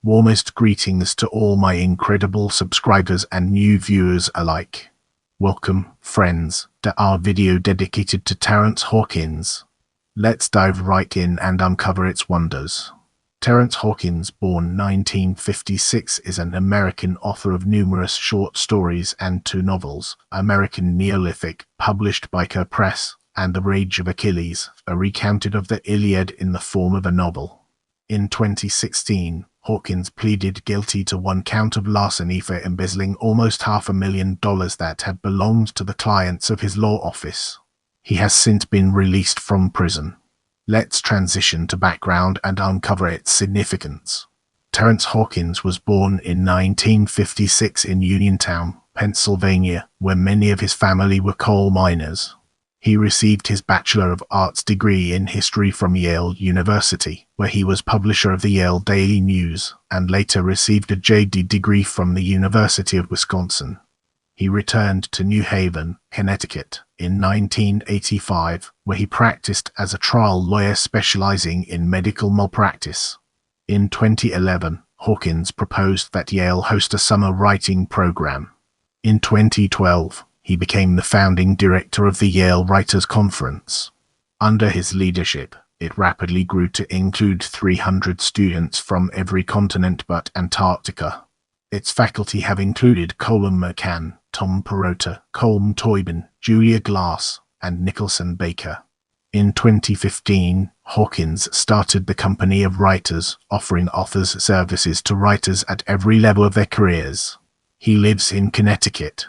Warmest greetings to all my incredible subscribers and new viewers alike. Welcome, friends, to our video dedicated to Terence Hawkins. Let's dive right in and uncover its wonders. Terence Hawkins, born 1956, is an American author of numerous short stories and 2 novels, American Neolithic, published by C&R Press, and The Rage of Achilles, a recounting of the Iliad in the form of a novel. In 2016, Hawkins pleaded guilty to 1 count of larceny for embezzling almost $500,000 that had belonged to the clients of his law office. He has since been released from prison. Let's transition to background and uncover its significance. Terence Hawkins was born in 1956 in Uniontown, Pennsylvania, where many of his family were coal miners. He received his Bachelor of Arts degree in history from Yale University, where he was publisher of the Yale Daily News, and later received a JD degree from the University of Wisconsin. He returned to New Haven, Connecticut, in 1985, where he practiced as a trial lawyer specializing in medical malpractice. In 2011, Hawkins proposed that Yale host a summer writing program. In 2012, he became the founding director of the Yale Writers' Conference. Under his leadership, it rapidly grew to include 300 students from every continent but Antarctica. Its faculty have included Colin McCann, Tom Perrotta, Colm Toibin, Julia Glass, and Nicholson Baker. In 2015, Hawkins started the Company of Writers, offering authors services to writers at every level of their careers. He lives in Connecticut.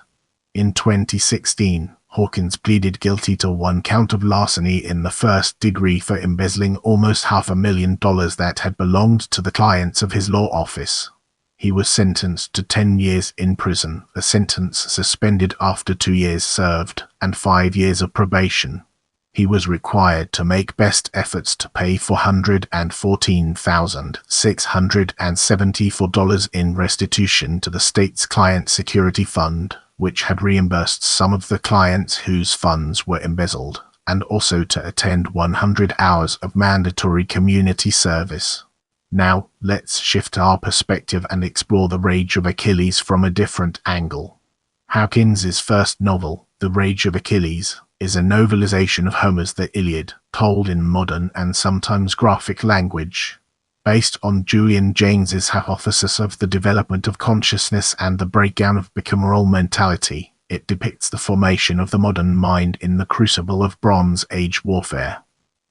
In 2016, Hawkins pleaded guilty to 1 count of larceny in the first degree for embezzling almost $500,000 that had belonged to the clients of his law office. He was sentenced to 10 years in prison, a sentence suspended after 2 years served, and 5 years of probation. He was required to make best efforts to pay $414,674 in restitution to the state's Client Security Fund, which had reimbursed some of the clients whose funds were embezzled, and also to attend 100 hours of mandatory community service. Now, let's shift our perspective and explore The Rage of Achilles from a different angle. Hawkins's first novel, The Rage of Achilles, is a novelization of Homer's The Iliad, told in modern and sometimes graphic language. Based on Julian Jaynes's hypothesis of the development of consciousness and the breakdown of bicameral mentality, it depicts the formation of the modern mind in the crucible of Bronze Age warfare.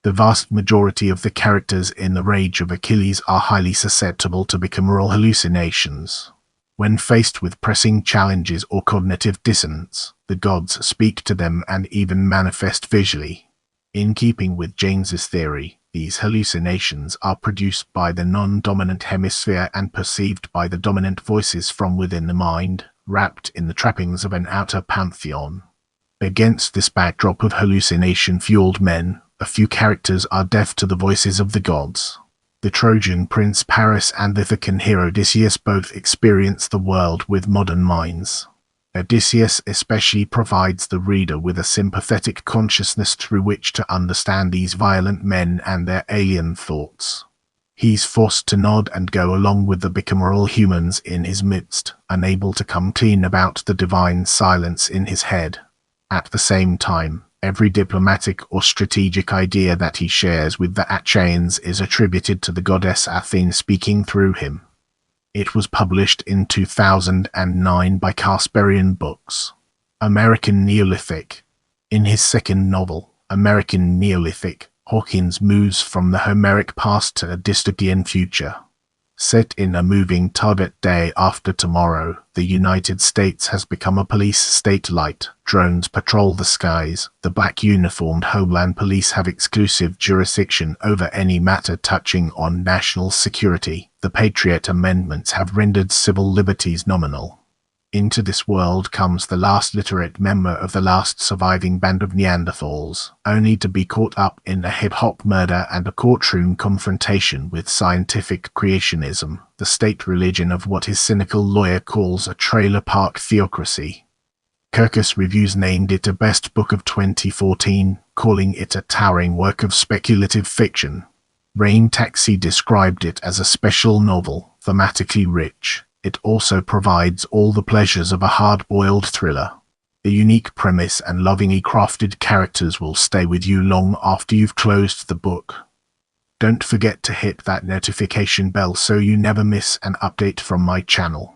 The vast majority of the characters in The Rage of Achilles are highly susceptible to bicameral hallucinations. When faced with pressing challenges or cognitive dissonance, the gods speak to them and even manifest visually. In keeping with Jaynes's theory, these hallucinations are produced by the non-dominant hemisphere and perceived by the dominant voices from within the mind, wrapped in the trappings of an outer pantheon. Against this backdrop of hallucination-fueled men, a few characters are deaf to the voices of the gods. The Trojan prince Paris and the Ithacan hero Odysseus both experience the world with modern minds. Odysseus especially provides the reader with a sympathetic consciousness through which to understand these violent men and their alien thoughts. He's forced to nod and go along with the bicameral humans in his midst, unable to come clean about the divine silence in his head. At the same time, every diplomatic or strategic idea that he shares with the Achaeans is attributed to the goddess Athene speaking through him. It was published in 2009 by Casparian Books. American Neolithic. In his second novel, American Neolithic, Hawkins moves from the Homeric past to a dystopian future. Set in a moving target day after tomorrow, the United States has become a police state light. Drones patrol the skies. The black uniformed Homeland Police have exclusive jurisdiction over any matter touching on national security. The Patriot Amendments have rendered civil liberties nominal. Into this world comes the last literate member of the last surviving band of Neanderthals, only to be caught up in a hip-hop murder and a courtroom confrontation with scientific creationism, the state religion of what his cynical lawyer calls a trailer park theocracy. Kirkus Reviews named it a best book of 2014, calling it a towering work of speculative fiction. Rain Taxi described it as a special novel, thematically rich, it also provides all the pleasures of a hard-boiled thriller. A unique premise and lovingly crafted characters will stay with you long after you've closed the book. Don't forget to hit that notification bell so you never miss an update from my channel.